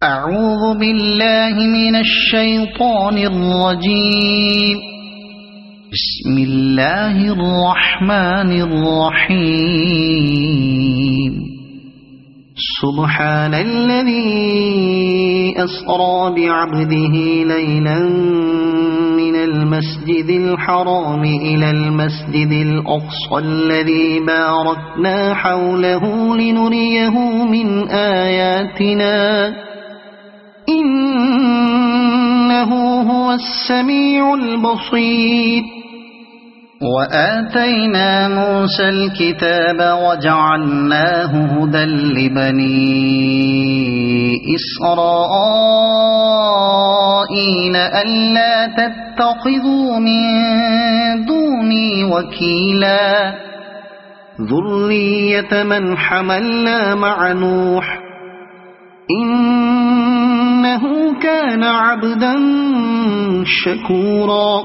أعوذ بالله من الشيطان الرجيم. بسم الله الرحمن الرحيم. سبحان الذي أسرى بعبده ليلا من المسجد الحرام إلى المسجد الأقصى الذي باركنا حوله لنريه من آياتنا إنه هو السميع البصير. وآتينا موسى الكتاب وجعلناه هدى لبني إسرائيل ألا تتخذوا من دوني وكيلا ذرية من حملنا مع نوح إنه كان عبدا شكورا.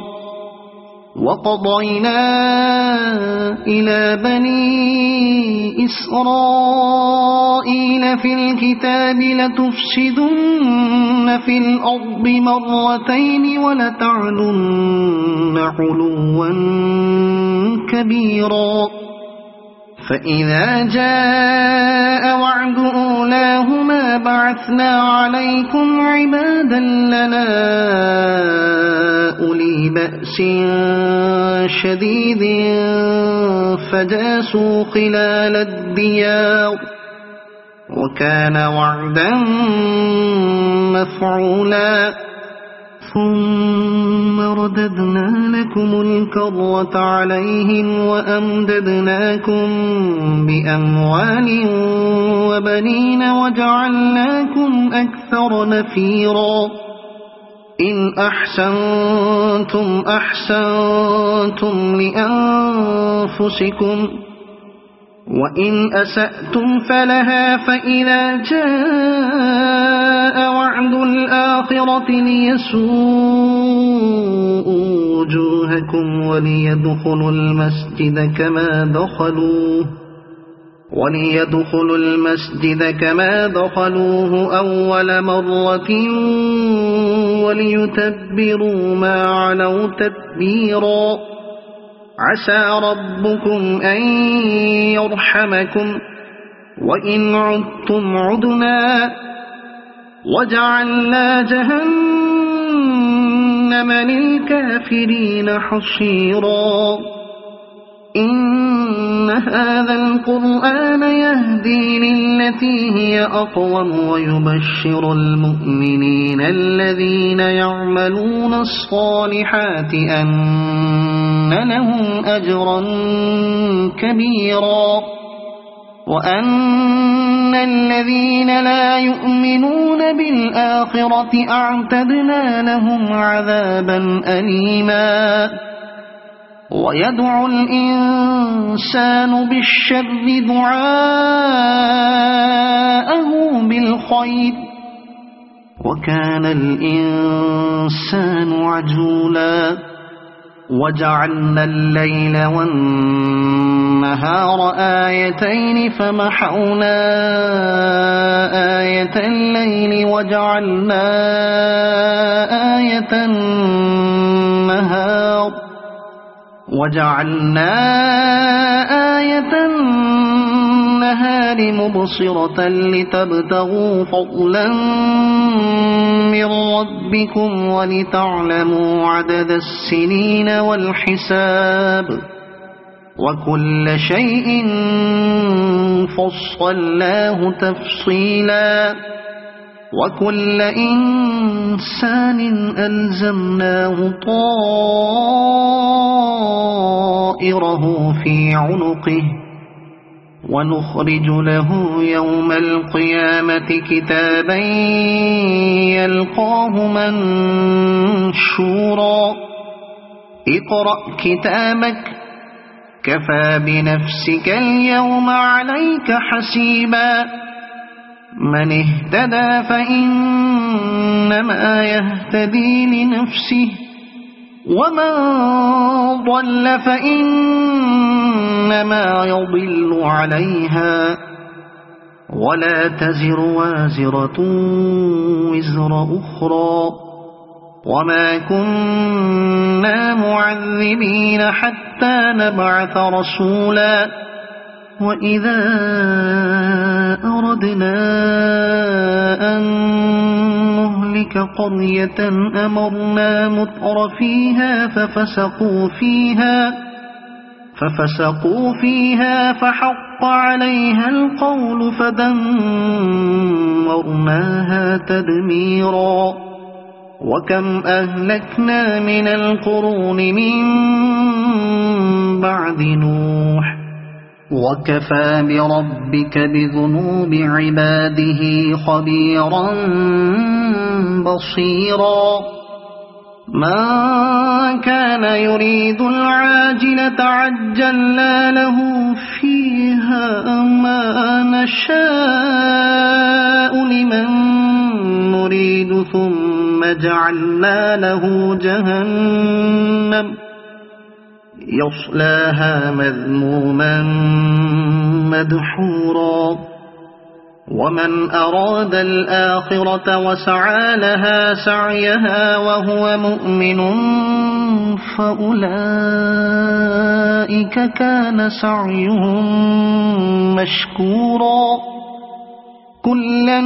وقضينا إلى بني إسرائيل في الكتاب لتفسدن في الأرض مرتين ولتعلن علوا كبيرا. فإذا جاء وعد أولاهما بعثنا عليكم عبادا لنا أولي بأس شديد فجاسوا خلال الديار وكان وعدا مفعولا. ثم رددنا لكم الكرة عليهم وأمددناكم بأموال وبنين وجعلناكم أكثر نفيرا. إن أحسنتم أحسنتم لأنفسكم وإن أسأتم فلها. فإذا جاء وعد الآخرة ليسوءوا وجوهكم وليدخلوا المسجد كما دخلوه أول مرة وليتبروا ما علوا تتبيرا. عسى ربكم أن يرحمكم وإن عدتم عدنا وجعلنا جهنم للكافرين حصيرا. إن هذا القرآن يهدي للتي هي أقوم ويبشر المؤمنين الذين يعملون الصالحات أن لهم أجرا كبيرا وأن الذين لا يؤمنون بالآخرة أعتدنا لهم عذابا أليما. ويدعو الإنسان بالشر دعاءه بالخير وكان الإنسان عجولا. وجعلنا الليل والنهار آيتين فمحونا آية الليل وجعلنا آية النهار مبصرة لتبتغوا فضلا من ربكم ولتعلموا عدد السنين والحساب وكل شيء فصلناه تفصيلا. وكل إنسان ألزمناه طائره في عنقه ونخرج له يوم القيامة كتابا يلقاه منشورا. اقرأ كتابك كفى بنفسك اليوم عليك حسيبا. من اهتدى فإنما يهتدي لنفسه ومن ضل فإنما يضل عليها ولا تزر وازرة وزر أخرى وما كنا معذبين حتى نبعث رسولا وإذا أردنا أن نهلك قرية أمرنا متر فيها ففسقوا فيها فحق عليها القول فدمرناها تدميرا وكم أهلكنا من القرون من بعد نوح وكفى بربك بذنوب عباده خبيرا بصيرا من كان يريد العاجلة عجلنا له فيها ما نشاء لمن نريد ثم جعلنا له جهنم يصلاها مذموما مدحورا ومن أراد الآخرة وسعى لها سعيها وهو مؤمن فأولئك كان سعيهم مشكورا كلا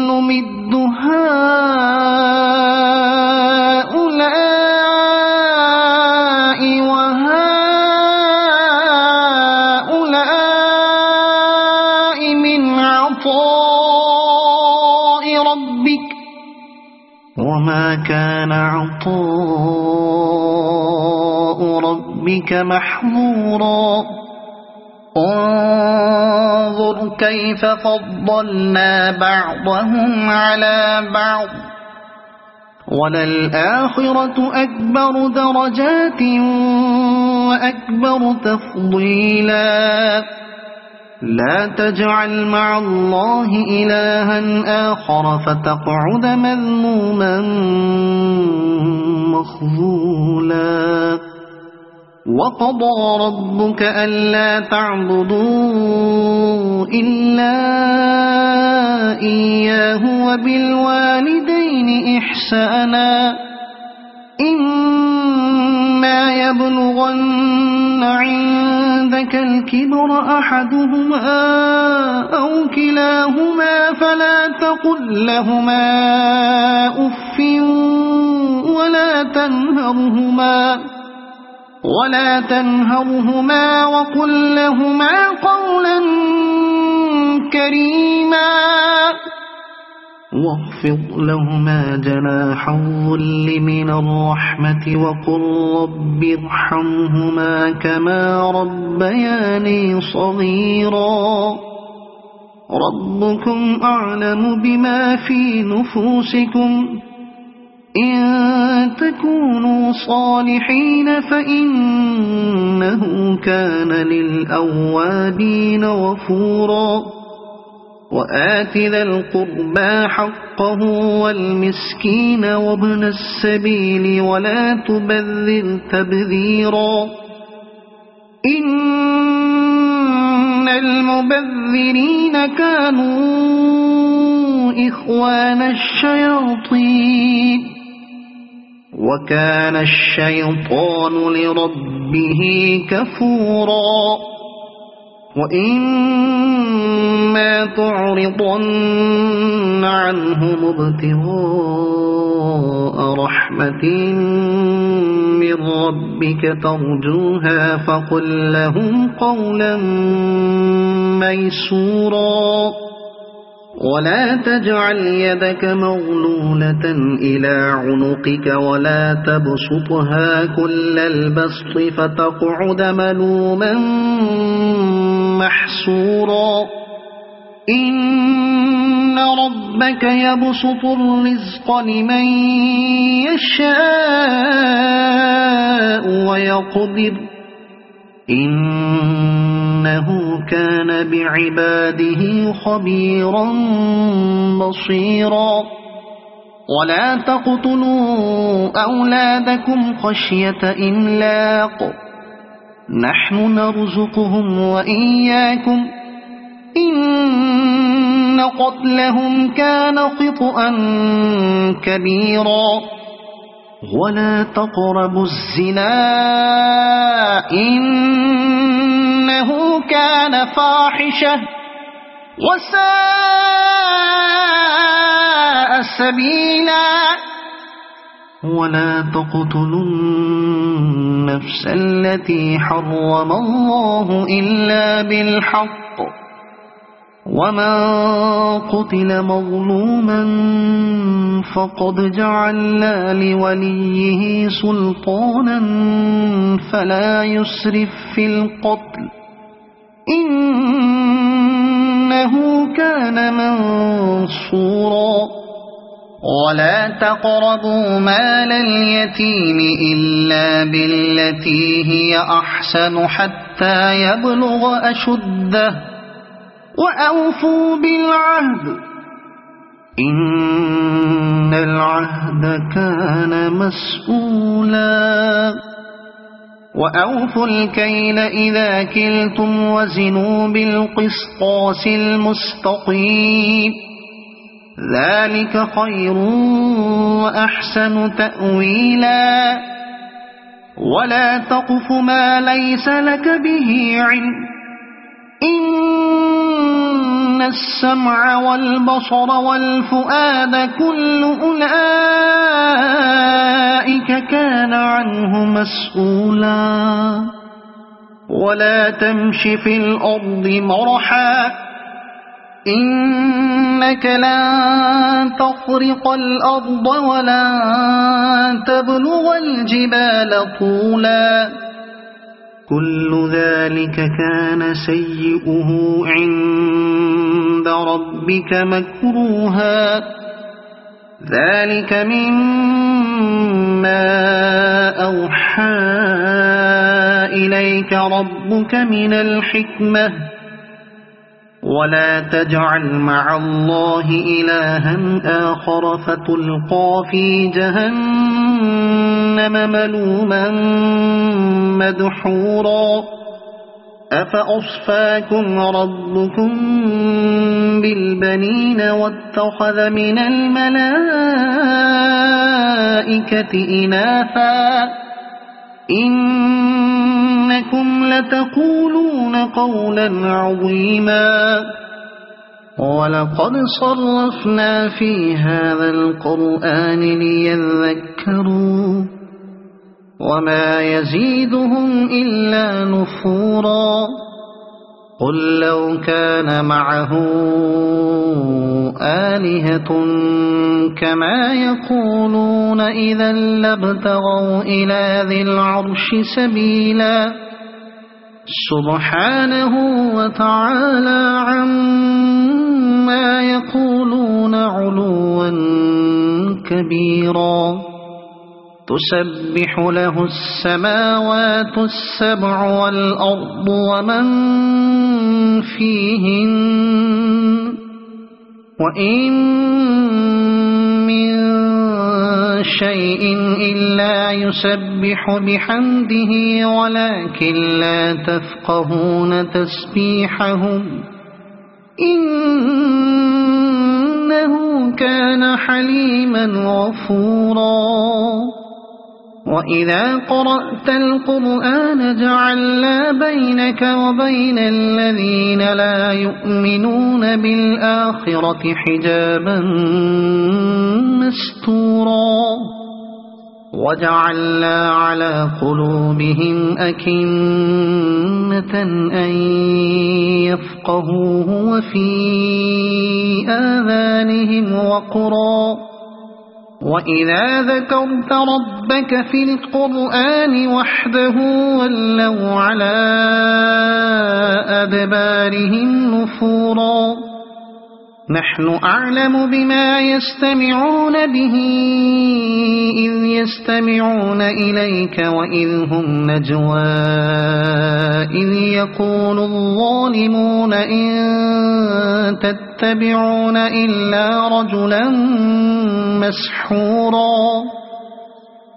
نمد هؤلاء وهؤلاء من عطاء ربك وما كان عطاء ربك محظورا انظر كيف فضلنا بعضهم على بعض وللآخرة أكبر درجات وأكبر تفضيلا لا تجعل مع الله إلها آخر فتقعد مذموما مخذولا وقضى ربك ألا تعبدوا إلا إياه وبالوالدين إحسانا إما يبلغن عندك الكبر أحدهما أو كلاهما فلا تقل لهما أف ولا تنهرهما وقل لهما قولا كريما واخفض لهما جناح الذل من الرحمة وقل رب ارحمهما كما ربياني صغيرا ربكم أعلم بما في نفوسكم إن تكونوا صالحين فإنه كان للأوابين غفورا وآت ذا القربى حقه والمسكين وابن السبيل ولا تبذر تبذيرا إن المبذرين كانوا إخوان الشياطين وكان الشيطان لربه كفورا وإما تعرضن عنهم ابتغاء رحمة من ربك ترجوها فقل لهم قولا ميسورا ولا تجعل يدك مغلولة إلى عنقك ولا تبسطها كل البسط فتقعد ملوما محسورا إن ربك يبسط الرزق لمن يشاء ويقدر إنه كان بعباده خبيرا بصيرا ولا تقتلوا أولادكم خشية إملاق نحن نرزقهم وإياكم إن إن قتلهم كان خطأ كبيرا ولا تقربوا الزنا إنه كان فاحشة وساء سبيلا ولا تقتلوا النفس التي حرم الله إلا بالحق ومن قتل مظلوما فقد جعلنا لوليه سلطانا فلا يسرف في القتل إنه كان منصورا ولا تقربوا مال اليتيم إلا بالتي هي أحسن حتى يبلغ أشده وأوفوا بالعهد إن العهد كان مسؤولا وأوفوا الكيل إذا كلتم وزنوا بالقسطاس المستقيم ذلك خير وأحسن تأويلا ولا تقف ما ليس لك به علم إن السمع والبصر والفؤاد كل أولئك كان عنه مسؤولا ولا تمش في الأرض مرحا إنك لن تخرق الأرض ولن تبلغ الجبال طولا كل ذلك كان سيئه عند ربك مكروها ذلك مما أوحى إليك ربك من الحكمة ولا تجعل مع الله إلها آخر فتلقى في جهنم ملوما مدحورا أفأصفاكم ربكم بالبنين واتخذ من الملائكة إناثا إنكم لتقولون قولا عظيما ولقد صرفنا في هذا القرآن ليذكروا وما يزيدهم إلا نفورا قل لو كان معه آلهة كما يقولون إذا لابتغوا إلى ذي العرش سبيلا سبحانه وتعالى عما يقولون علوا كبيرا تسبح له السماوات السبع والأرض ومن فيهن وإن من شيء إلا يسبح بحمده ولكن لا تفقهون تسبيحهم إنه كان حليما غفورا وإذا قرأت القرآن جعلنا بينك وبين الذين لا يؤمنون بالآخرة حجابا مستورا وجعلنا على قلوبهم أكنة أن يفقهوه وفي آذانهم وقرا وإذا ذكرت ربك في القرآن وحده ولوا على أدبارهم نفورا نحن أعلم بما يستمعون به إذ يستمعون إليك وإذ هم نجوى إذ يقول الظالمون إن تتبعون إلا رجلا مسحورا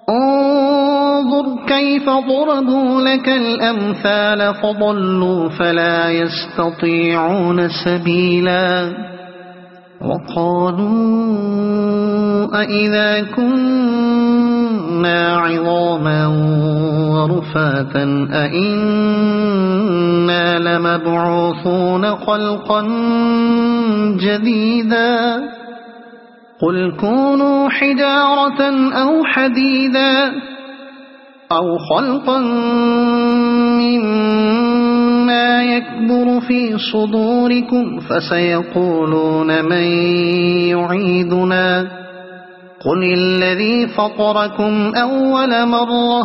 انظر كيف ضربوا لك الأمثال فضلوا فلا يستطيعون سبيلا وقالوا أإذا كنا عظاما ورفاتا أإنا لمبعوثون خلقا جديدا قل كونوا حجارة أو حديدا أو خلقا مما يكبر في صدوركم فسيقولون من يعيدنا قل الذي فطركم أول مرة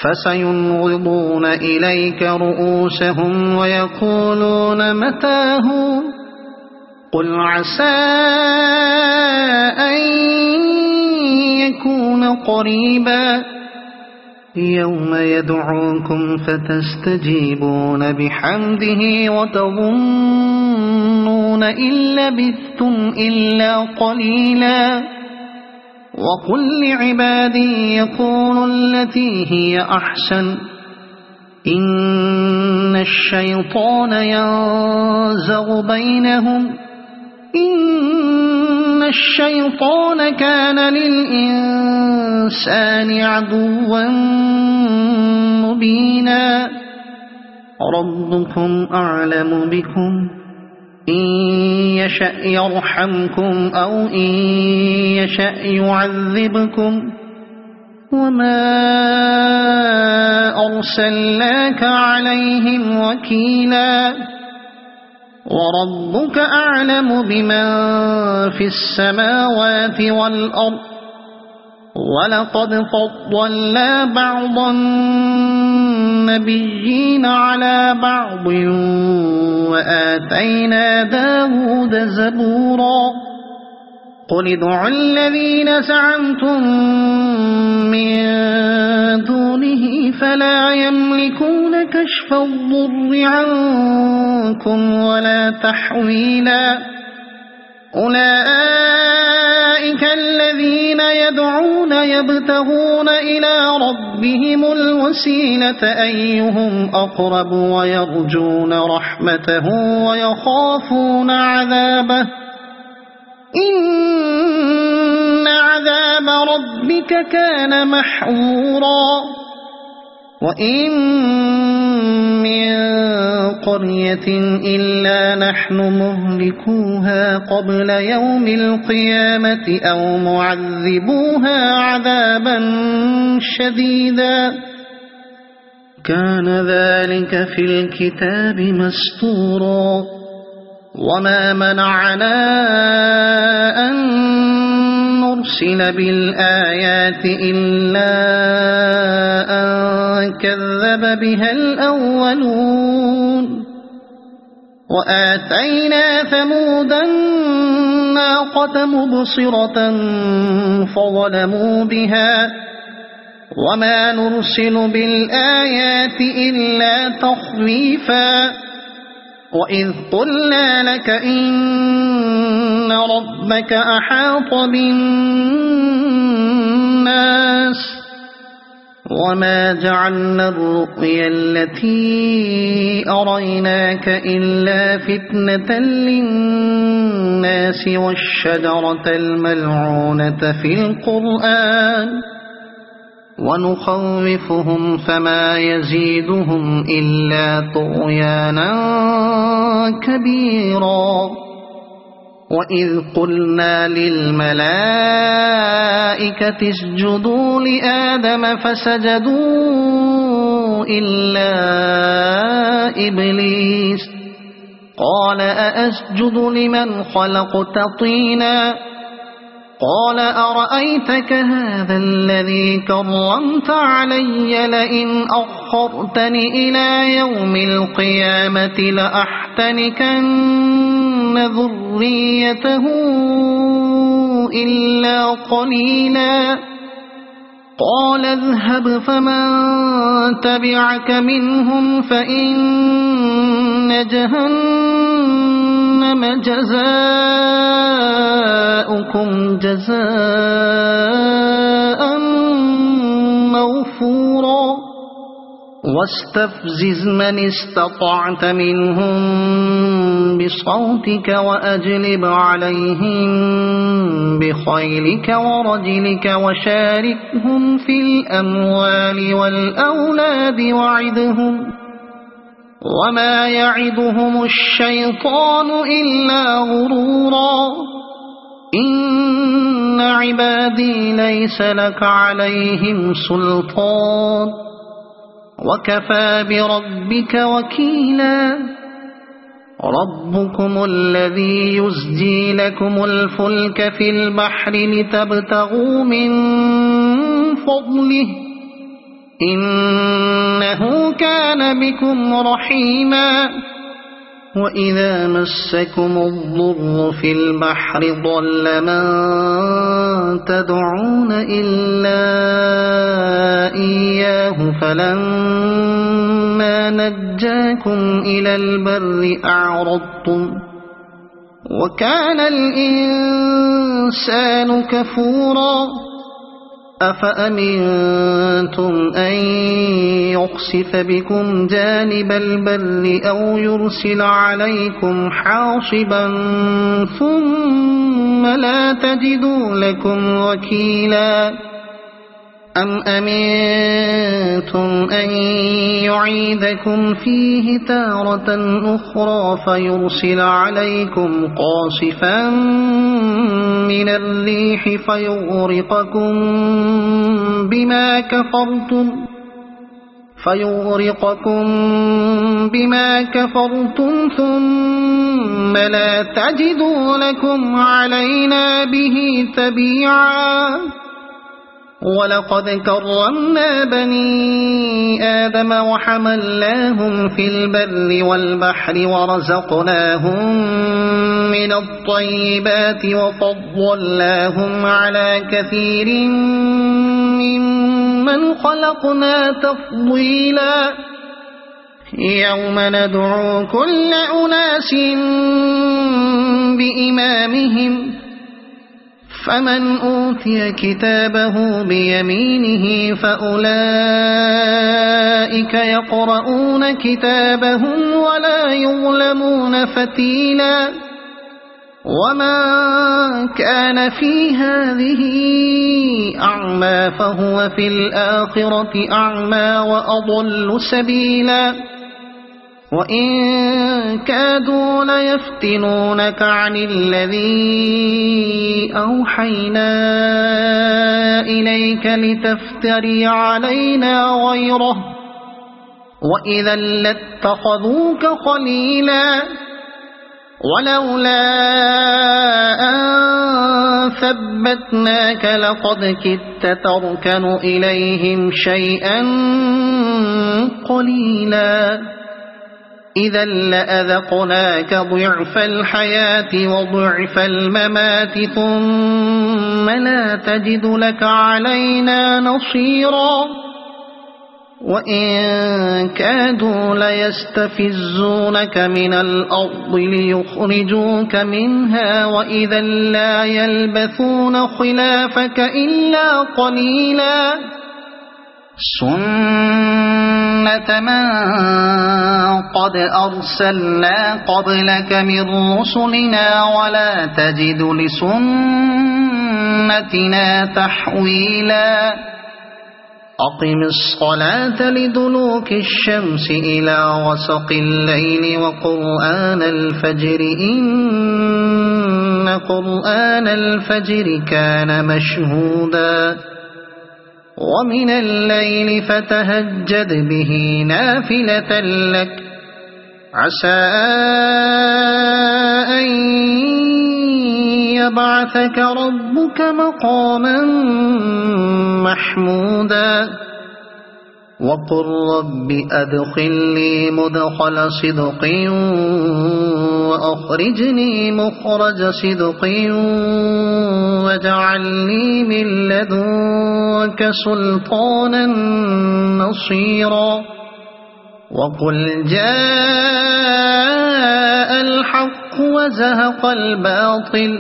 فسينغضون إليك رؤوسهم ويقولون متى هو قل عسى أن يكون قريبا يوم يدعوكم فتستجيبون بحمده وتظنون إن لبثتم إلا قليلا وقل لعبادي يقولوا التي هي أحسن إن الشيطان ينزغ بينهم إن الشيطان كان للإنسان عدوا مبينا ربكم أعلم بكم إن يشأ يرحمكم أو إن يشأ يعذبكم وما أرسلناك عليهم وكيلا وربك أعلم بمن في السماوات والأرض ولقد فضلنا بعض النبيين على بعض وآتينا داود زبورا قل ادعوا الذين زعمتم من دونه فلا يملكون كشف الضر عنكم ولا تحويلا أولئك الذين يدعون يبتغون إلى ربهم الوسيلة أيهم أقرب ويرجون رحمته ويخافون عذابه إن عذاب ربك كان محظورا وإن من قرية إلا نحن مهلكوها قبل يوم القيامة أو معذبوها عذابا شديدا كان ذلك في الكتاب مسطورا وما منعنا أن نرسل بالآيات إلا أن كذب بها الأولون وآتينا ثمود الناقة مبصرة فظلموا بها وما نرسل بالآيات إلا تخويفا وإذ قلنا لك إن ربك أحاط بالناس وما جعلنا الرؤيا التي أريناك إلا فتنة للناس والشجرة الملعونة في القرآن ونخوفهم فما يزيدهم إلا طغيانا كبيرا وإذ قلنا للملائكة اسجدوا لآدم فسجدوا إلا إبليس قال أأسجد لمن خلقت طينا قال أرأيتك هذا الذي كرمت علي لئن أخرتني إلى يوم القيامة لأحتنكن ذريته إلا قليلا قال اذهب فمن تبعك منهم فإن جهنم جزاؤكم جزاء موفورا واستفزز من استطعت منهم بصوتك وأجلب عليهم بخيلك ورجلك وشاركهم في الأموال والأولاد وعدهم وما يعدهم الشيطان إلا غرورا إن عبادي ليس لك عليهم سلطان وكفى بربك وكيلا ربكم الذي يزجي لكم الفلك في البحر لتبتغوا من فضله إنه كان بكم رحيما وإذا مسكم الضر في البحر ضل من تدعون إلا إياه فلما نجاكم إلى البر أعرضتم وكان الإنسان كفورا أفأمنتم أن يخسف بكم جانب البر أو يرسل عليكم حاصبا ثم لا تجدوا لكم وكيلا أم أمنتم أن يعيدكم فيه تارة أخرى فيرسل عليكم قاصفا من الريح فيغرقكم بما كفرتم ثم لا تجدوا لكم علينا به تبيعا ولقد كرمنا بني آدم وحملناهم في البر والبحر ورزقناهم من الطيبات وفضلناهم على كثير ممن خلقنا تفضيلا يوم ندعو كل أناس بإمامهم فمن أوتي كتابه بيمينه فأولئك يقرؤون كتابهم ولا يظلمون فتيلا وما كان في هذه أعمى فهو في الآخرة أعمى وأضل سبيلا وإن كادوا ليفتنونك عن الذي أوحينا إليك لتفتري علينا غيره وإذا لاتخذوك خليلا ولولا أن ثبتناك لقد كدت تركن إليهم شيئا قليلا إذا لأذقناك ضعف الحياة وضعف الممات ثم لا تجد لك علينا نصيرا وإن كادوا ليستفزونك من الأرض ليخرجوك منها وإذا لا يلبثون خلافك إلا قليلا سنة من قد أرسلنا قبلك من رسلنا ولا تجد لسنتنا تحويلا أقم الصلاة لدلوك الشمس إلى غسق الليل وقرآن الفجر إن قرآن الفجر كان مشهودا ومن الليل فتهجد به نافلة لك عسى أن يبعثك ربك مقاما محمودا وقل رب أدخلني مدخل صدق وأخرجني مخرج صدق واجعلني من لدنك سلطانا نصيرا وقل جاء الحق وزهق الباطل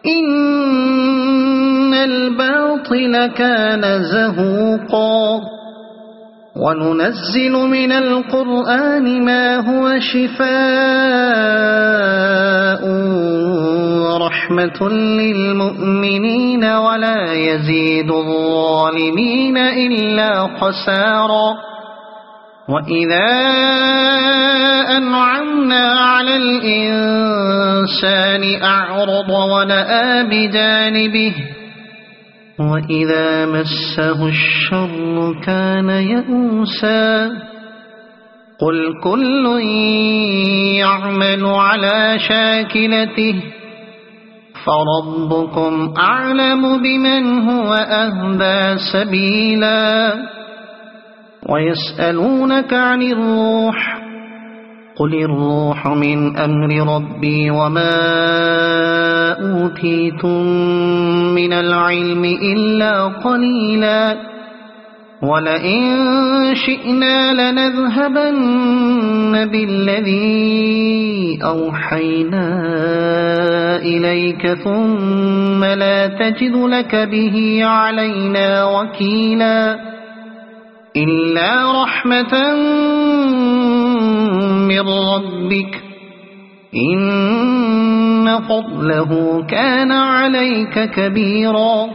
إن الباطل كان زهوقا وننزل من القرآن ما هو شفاء ورحمة للمؤمنين ولا يزيد الظالمين إلا خسارا وإذا أنعمنا على الإنسان أعرض ونأى بجانبه وإذا مسه الشر كان يئوسا قل كل يعمل على شاكلته فربكم أعلم بمن هو أهدى سبيلا ويسألونك عن الروح قل الروح من أمر ربي وما أوتيتم من العلم إلا قليلا ولئن شئنا لنذهبن بالذي أوحينا إليك ثم لا تجد لك به علينا وكيلا إلا رحمة من ربك إن فضله كان عليك كبيرا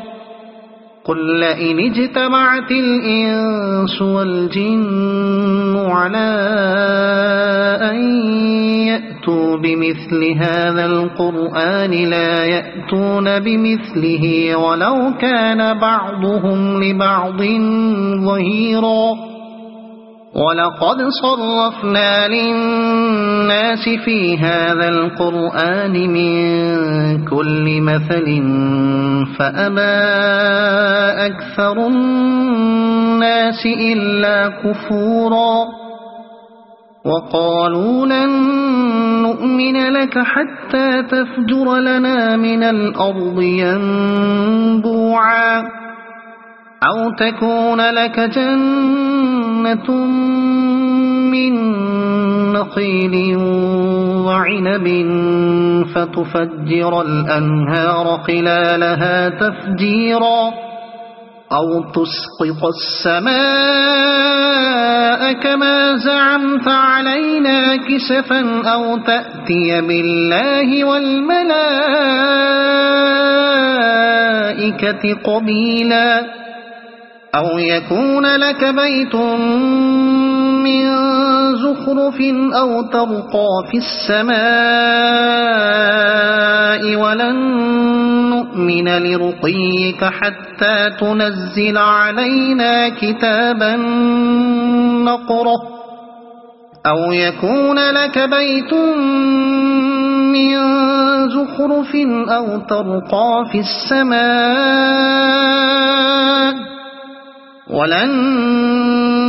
قل لئن اجتمعت الإنس والجن على أن يأتوا بمثل هذا القرآن لا يأتون بمثله ولو كان بعضهم لبعض ظهيرا ولقد صرفنا للناس في هذا القرآن من كل مثل فأبى أكثر الناس إلا كفورا وقالوا لن نؤمن لك حتى تفجر لنا من الأرض ينبوعا أو تكون لك جنة من نخيل وعنب فتفجر الأنهار خلالها تفجيرا أو تسقط السماء كما زعمت علينا كسفا أو تأتي بالله والملائكة قبيلا أو يكون لك بيت من زخرف أو ترقى في السماء ولن نؤمن لرقيك حتى تنزل علينا كتابا نقرأه أو يكون لك بيت من زخرف أو ترقى في السماء ولن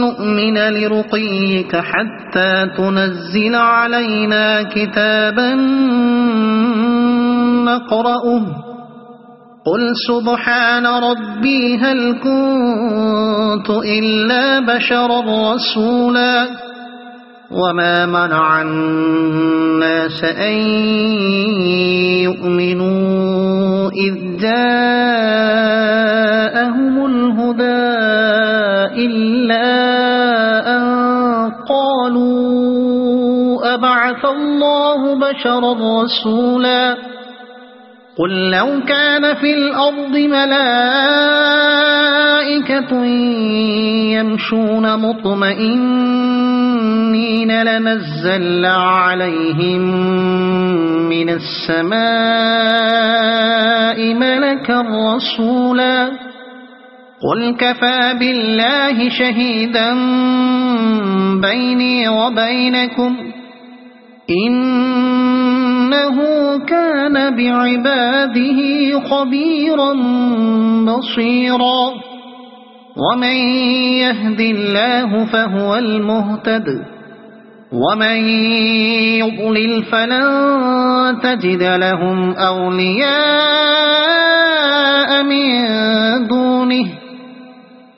نؤمن لرقيك حتى تنزل علينا كتابا نقرأه قل سبحان ربي هل كنت إلا بشرا رسولا وما منع الناس أن يؤمنوا إذ جاءهم الهدى إلا أن قالوا أبعث الله بشرا رسولا قل لو كان في الأرض ملائكة يمشون مطمئنين لنزلنا عليهم من السماء ملكا رسولا قل كفى بالله شهيدا بيني وبينكم إنه كان بعباده خبيرا بصيرا ومن يهد الله فهو المهتد ومن يضلل فلن تجد لهم أولياء من دونه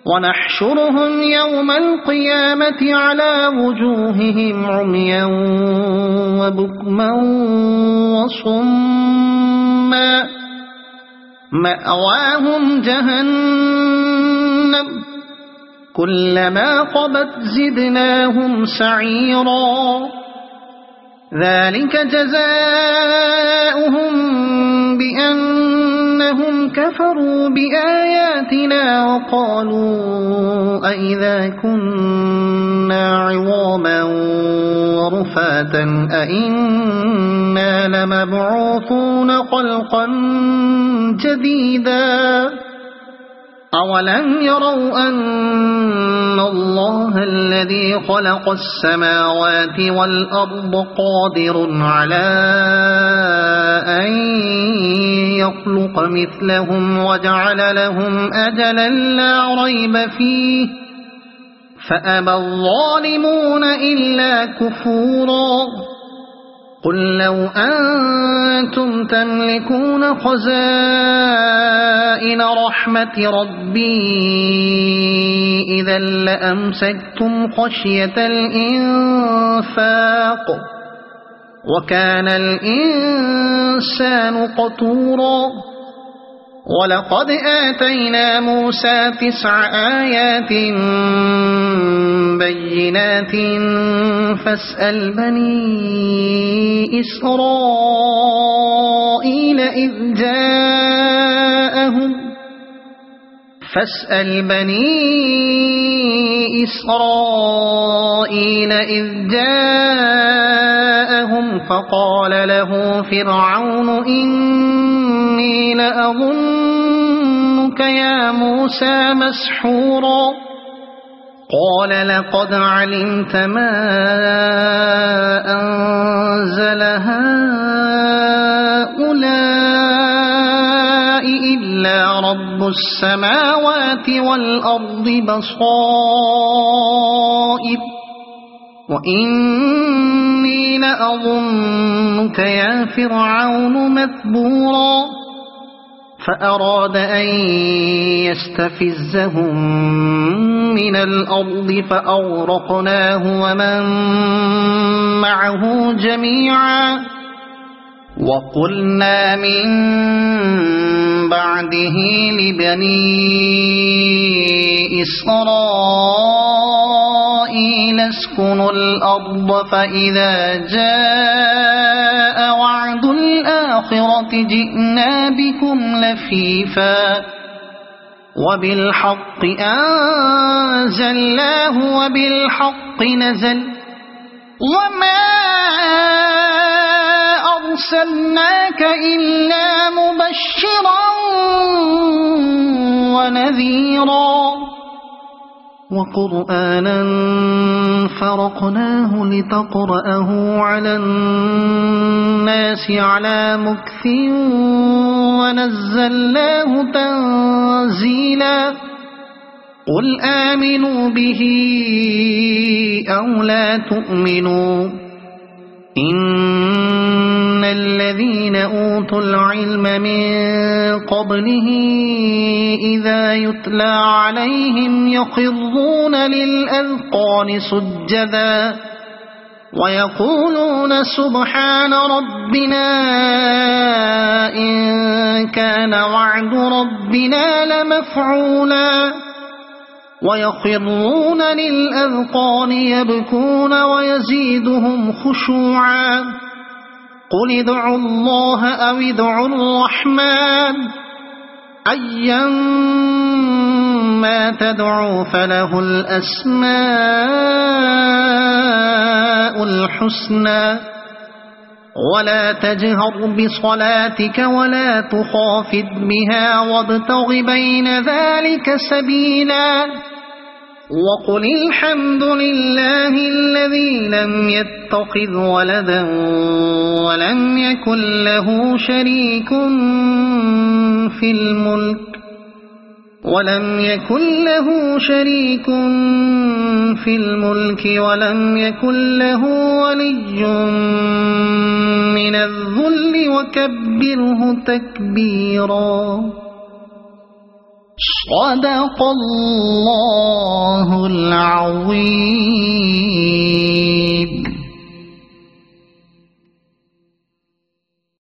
ونحشرهم يوم القيامة على وجوههم عميا وبكما وصما مأواهم جهنم كلما خبت زدناهم سعيرا ذلك جزاؤهم بأنهم كفروا بآياتنا وقالوا أئذا كنا عظاما ورفاتا أئنا لمبعوثون خلقا جديدا أولم يروا أن الله الذي خلق السماوات والأرض قادر على أن يخلق مثلهم وجعل لهم أجلا لا ريب فيه فأبى الظالمون إلا كفورا قل لو أنتم تملكون خزائن رحمة ربي إذا لأمسكتم خشية الإنفاق وكان الإنسان قتورا ولقد آتينا موسى 9 آيات بينات فاسأل بني إسرائيل إذ جاءهم فقال له فرعون إني لأظنك يا موسى مسحورا قال لقد علمت ما أنزل هؤلاء إلا رب السماوات والأرض بصائر وإني لأظنك يا فرعون مثبورا فأراد أن يستفزهم من الأرض فأغرقناه ومن معه جميعا وقلنا من بعده لبني إسرائيل اسكنوا الأرض فإذا جاء وعد الآخرة جئنا بكم لفيفا وبالحق أنزلناه وبالحق نزل وما أرسلناك إلا مبشرا ونذيرا وقرآنا فرقناه لتقرأه على الناس على مكث ونزلناه تنزيلا قل آمنوا به أو لا تؤمنوا إن الذين أوتوا العلم من قبله إذا يتلى عليهم يخرون للأذقان سجدا ويقولون سبحان ربنا إن كان وعد ربنا لمفعولا ويخرون للأذقان يبكون ويزيدهم خشوعا قل ادعوا الله أو ادعوا الرحمن أيما تدعوا فله الأسماء الحسنى ولا تجهر بصلاتك ولا تخافت بها وابتغ بين ذلك سبيلا وقل الحمد لله الذي لم يتخذ ولدا ولم يكن له شريك في الملك ولم يكن له ولي من الذل وكبره تكبيرا صدق الله العظيم.